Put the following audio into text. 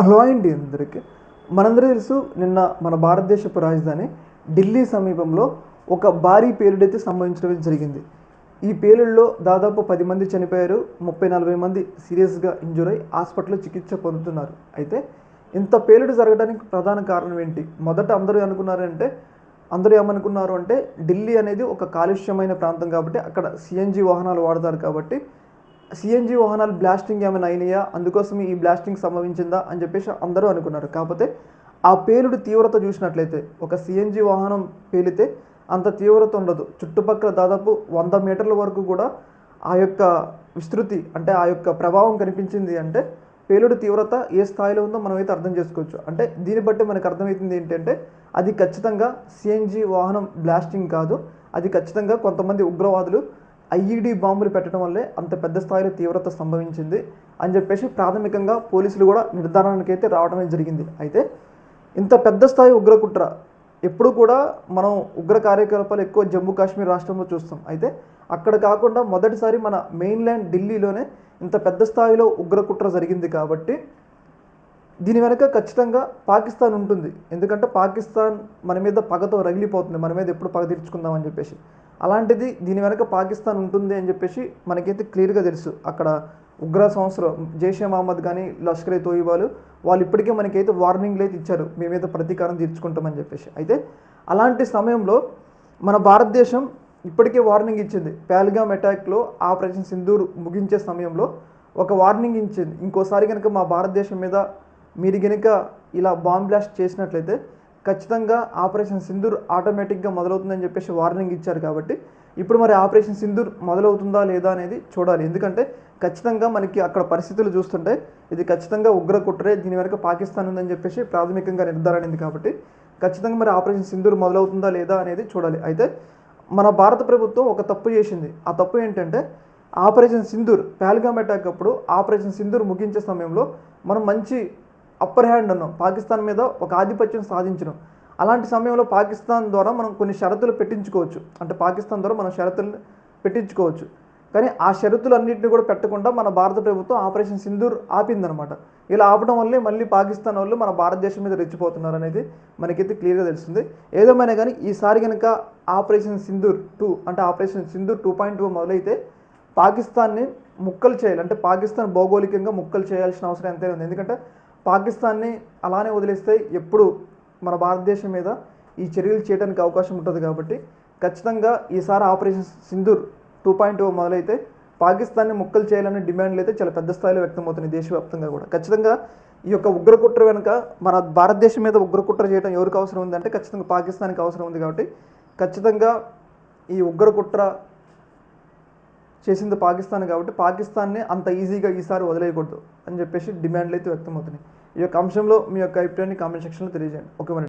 Hello అండి అందరికీ. మనందరికీ తెలుసు, నిన్న మన భారతదేశపు రాజధాని ఢిల్లీ సమీపంలో ఒక భారీ పేలుడైతే సంభవించడం జరిగింది. ఈ పేలుడులో దాదాపు 10 మంది చనిపోయారు, 30-40 మంది సీరియస్గా ఇంజూర్ అయి హాస్పిటల్లో చికిత్స పొందుతున్నారు. అయితే ఇంత పేలుడు జరగడానికి ప్రధాన కారణం ఏంటి? మొదట అందరూ ఏమనుకున్నారు అంటే ఢిల్లీ అనేది ఒక కాలుష్యమైన ప్రాంతం కాబట్టి అక్కడ సిఎన్జి వాహనాలు వాడతారు కాబట్టి సిఎన్జి వాహనాలు బ్లాస్టింగ్ ఏమైనా అయినాయా, అందుకోసం ఈ బ్లాస్టింగ్ సంభవించిందా అని చెప్పేసి అందరూ అనుకున్నారు. కాకపోతే ఆ పేలుడు తీవ్రత చూసినట్లయితే ఒక సిఎన్జి వాహనం పేలితే అంత తీవ్రత ఉండదు. చుట్టుపక్కల దాదాపు 100 మీటర్ల వరకు కూడా ఆ యొక్క విస్తృతి అంటే ఆ యొక్క ప్రభావం కనిపించింది. అంటే పేలుడు తీవ్రత ఏ స్థాయిలో ఉందో మనమైతే అర్థం చేసుకోవచ్చు. అంటే దీన్ని బట్టి మనకు అర్థమవుతుంది ఏంటంటే అది ఖచ్చితంగా సిఎన్జి వాహనం బ్లాస్టింగ్ కాదు, అది ఖచ్చితంగా కొంతమంది ఉగ్రవాదులు ఐఈడి బాంబులు పెట్టడం వల్లే అంత పెద్ద స్థాయిలో తీవ్రత సంభవించింది అని చెప్పేసి ప్రాథమికంగా పోలీసులు కూడా నిర్ధారణకైతే రావడమే జరిగింది. అయితే ఇంత పెద్ద స్థాయి ఉగ్రకుట్ర ఎప్పుడు కూడా మనం ఉగ్ర కార్యకలాపాలు ఎక్కువ జమ్మూ కాశ్మీర్ రాష్ట్రంలో చూస్తాం. అయితే అక్కడ కాకుండా మొదటిసారి మన మెయిన్ల్యాండ్ ఢిల్లీలోనే ఇంత పెద్ద స్థాయిలో ఉగ్రకుట్ర జరిగింది. కాబట్టి దీని వెనక ఖచ్చితంగా పాకిస్తాన్ ఉంటుంది. ఎందుకంటే పాకిస్తాన్ మన మీద పగతో రగిలిపోతుంది, మన మీద ఎప్పుడు పగ తీర్చుకుందామని చెప్పేసి. అలాంటిది దీని వెనక పాకిస్తాన్ ఉంటుంది అని చెప్పేసి మనకైతే క్లియర్గా తెలుసు. అక్కడ ఉగ్ర సంస్థలు జైషే మహమ్మద్ కానీ లష్కర్ ఏ తోయిబాలు వాళ్ళు ఇప్పటికే మనకైతే వార్నింగ్లు అయితే ఇచ్చారు, మీ మీద ప్రతీకారం తీర్చుకుంటామని చెప్పేసి. అయితే అలాంటి సమయంలో మన భారతదేశం ఇప్పటికే వార్నింగ్ ఇచ్చింది. పహల్గామ్ అటాక్లో ఆపరేషన్ సింధూర్ ముగించే సమయంలో ఒక వార్నింగ్ ఇచ్చింది, ఇంకోసారి కనుక మా భారతదేశం మీద మీరు కనుక ఇలా బాంబ్ బ్లాస్ట్ చేసినట్లయితే ఖచ్చితంగా ఆపరేషన్ సింధూర్ ఆటోమేటిక్గా మొదలవుతుందని చెప్పేసి వార్నింగ్ ఇచ్చారు. కాబట్టి ఇప్పుడు మరి ఆపరేషన్ సింధూర్ మొదలవుతుందా లేదా అనేది చూడాలి. ఎందుకంటే ఖచ్చితంగా మనకి అక్కడ పరిస్థితులు చూస్తుంటే ఇది ఖచ్చితంగా ఉగ్ర కుట్రే, దీని వెనక పాకిస్తాన్ ఉందని చెప్పేసి ప్రాథమికంగా నిర్ధారణ అయింది. కాబట్టి ఖచ్చితంగా మరి ఆపరేషన్ సింధూర్ మొదలవుతుందా లేదా అనేది చూడాలి. అయితే మన భారత ప్రభుత్వం ఒక తప్పు చేసింది. ఆ తప్పు ఏంటంటే ఆపరేషన్ సింధూర్ పహల్గామ్ అటాక్ అప్పుడు ఆపరేషన్ సింధూర్ ముగించే సమయంలో మనం మంచి అప్పర్ హ్యాండ్ ఉన్నాం, పాకిస్తాన్ మీద ఒక ఆధిపత్యం సాధించడం. అలాంటి సమయంలో పాకిస్తాన్ ద్వారా మనం కొన్ని షరతులు పెట్టించుకోవచ్చు, అంటే పాకిస్తాన్ ద్వారా మనం షరతులు పెట్టించుకోవచ్చు. కానీ ఆ షరతులన్నింటినీ కూడా పెట్టకుండా మన భారత ప్రభుత్వం ఆపరేషన్ సింధూర్ ఆపిందనమాట. ఇలా ఆపడం వల్లే మళ్ళీ పాకిస్తాన్ వాళ్ళు మన భారతదేశం మీద రెచ్చిపోతున్నారు అనేది మనకైతే క్లియర్గా తెలుస్తుంది. ఏదేమైనా కానీ ఈసారి కనుక ఆపరేషన్ సింధూర్ 2 అంటే ఆపరేషన్ సింధూర్ 2.0 మొదలైతే పాకిస్తాన్ని ముక్కలు చేయాలి. అంటే పాకిస్తాన్ భౌగోళికంగా ముక్కలు చేయాల్సిన అవసరం ఎంతైనా ఉంది. ఎందుకంటే పాకిస్తాన్ని అలానే వదిలేస్తే ఎప్పుడు మన భారతదేశం మీద ఈ చర్యలు చేయడానికి అవకాశం ఉంటుంది. కాబట్టి ఖచ్చితంగా ఈసారి ఆపరేషన్ సింధూర్ 2.0 మొదలైతే పాకిస్తాన్ని ముక్కలు చేయాలనే డిమాండ్లు అయితే చాలా పెద్ద స్థాయిలో వ్యక్తమవుతున్నాయి దేశవ్యాప్తంగా కూడా. ఖచ్చితంగా ఈ యొక్క ఉగ్రకుట్ర వెనుక మన భారతదేశం మీద ఉగ్రకుట్ర చేయడం ఎవరికి అవసరం ఉంది అంటే ఖచ్చితంగా పాకిస్తాన్కి అవసరం ఉంది. కాబట్టి ఖచ్చితంగా ఈ ఉగ్రకుట్ర చేసింది పాకిస్తాన్ కాబట్టి పాకిస్తాన్ని అంత ఈజీగా ఈసారి వదిలేయకూడదు అని చెప్పేసి డిమాండ్లు అయితే వ్యక్తమవుతున్నాయి. ఈ యొక్క అంశంలో మీ యొక్క అభిప్రాయాన్ని కామెంట్ సెక్షన్లో తెలియజేయండి. ఓకే.